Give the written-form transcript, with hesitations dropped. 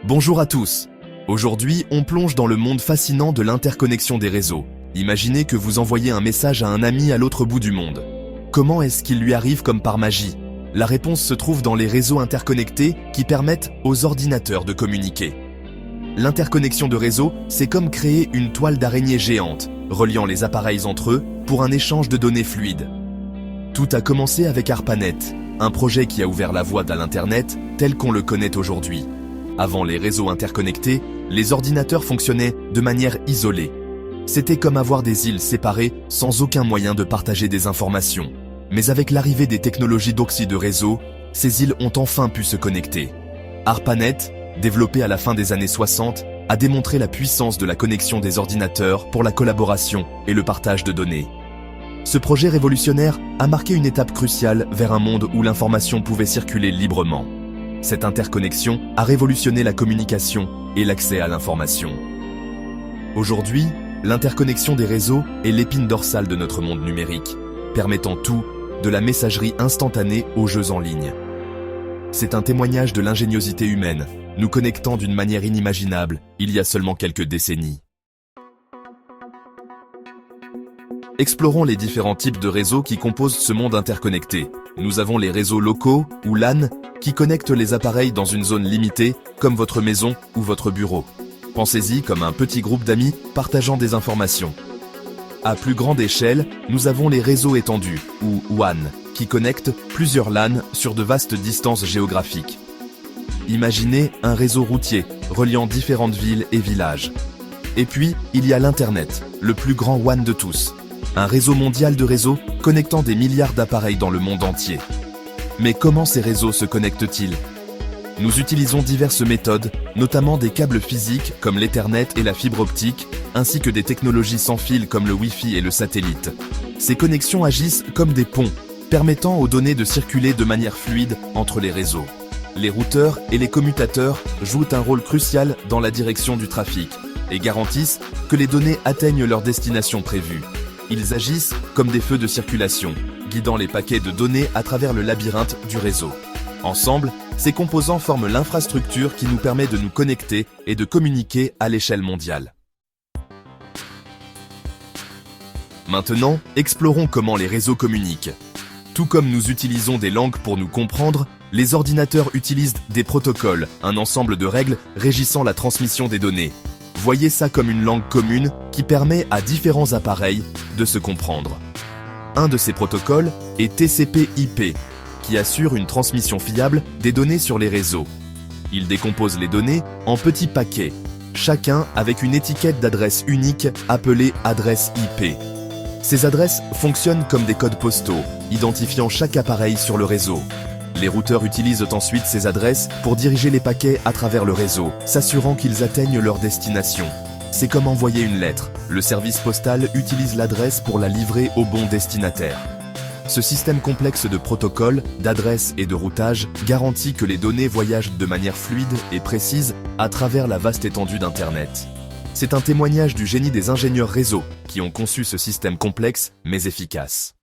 Bonjour à tous. Aujourd'hui, on plonge dans le monde fascinant de l'interconnexion des réseaux. Imaginez que vous envoyez un message à un ami à l'autre bout du monde. Comment est-ce qu'il lui arrive comme par magie? La réponse se trouve dans les réseaux interconnectés qui permettent aux ordinateurs de communiquer. L'interconnexion de réseaux, c'est comme créer une toile d'araignée géante, reliant les appareils entre eux pour un échange de données fluide. Tout a commencé avec ARPANET, un projet qui a ouvert la voie à l'Internet tel qu'on le connaît aujourd'hui. Avant les réseaux interconnectés, les ordinateurs fonctionnaient de manière isolée. C'était comme avoir des îles séparées sans aucun moyen de partager des informations. Mais avec l'arrivée des technologies d'oxyde de réseau, ces îles ont enfin pu se connecter. ARPANET, développé à la fin des années 60, a démontré la puissance de la connexion des ordinateurs pour la collaboration et le partage de données. Ce projet révolutionnaire a marqué une étape cruciale vers un monde où l'information pouvait circuler librement. Cette interconnexion a révolutionné la communication et l'accès à l'information. Aujourd'hui, l'interconnexion des réseaux est l'épine dorsale de notre monde numérique, permettant tout, de la messagerie instantanée aux jeux en ligne. C'est un témoignage de l'ingéniosité humaine, nous connectant d'une manière inimaginable il y a seulement quelques décennies. Explorons les différents types de réseaux qui composent ce monde interconnecté. Nous avons les réseaux locaux, ou LAN, qui connectent les appareils dans une zone limitée, comme votre maison ou votre bureau. Pensez-y comme un petit groupe d'amis partageant des informations. À plus grande échelle, nous avons les réseaux étendus, ou WAN, qui connectent plusieurs LAN sur de vastes distances géographiques. Imaginez un réseau routier, reliant différentes villes et villages. Et puis, il y a l'Internet, le plus grand WAN de tous. Un réseau mondial de réseaux connectant des milliards d'appareils dans le monde entier. Mais comment ces réseaux se connectent-ils? Nous utilisons diverses méthodes, notamment des câbles physiques comme l'Ethernet et la fibre optique, ainsi que des technologies sans fil comme le Wi-Fi et le satellite. Ces connexions agissent comme des ponts, permettant aux données de circuler de manière fluide entre les réseaux. Les routeurs et les commutateurs jouent un rôle crucial dans la direction du trafic et garantissent que les données atteignent leur destination prévue. Ils agissent comme des feux de circulation, guidant les paquets de données à travers le labyrinthe du réseau. Ensemble, ces composants forment l'infrastructure qui nous permet de nous connecter et de communiquer à l'échelle mondiale. Maintenant, explorons comment les réseaux communiquent. Tout comme nous utilisons des langues pour nous comprendre, les ordinateurs utilisent des protocoles, un ensemble de règles régissant la transmission des données. Voyez ça comme une langue commune qui permet à différents appareils de se comprendre. Un de ces protocoles est TCP/IP, qui assure une transmission fiable des données sur les réseaux. Il décompose les données en petits paquets, chacun avec une étiquette d'adresse unique appelée adresse IP. Ces adresses fonctionnent comme des codes postaux, identifiant chaque appareil sur le réseau. Les routeurs utilisent ensuite ces adresses pour diriger les paquets à travers le réseau, s'assurant qu'ils atteignent leur destination. C'est comme envoyer une lettre. Le service postal utilise l'adresse pour la livrer au bon destinataire. Ce système complexe de protocoles, d'adresses et de routage garantit que les données voyagent de manière fluide et précise à travers la vaste étendue d'Internet. C'est un témoignage du génie des ingénieurs réseau qui ont conçu ce système complexe mais efficace.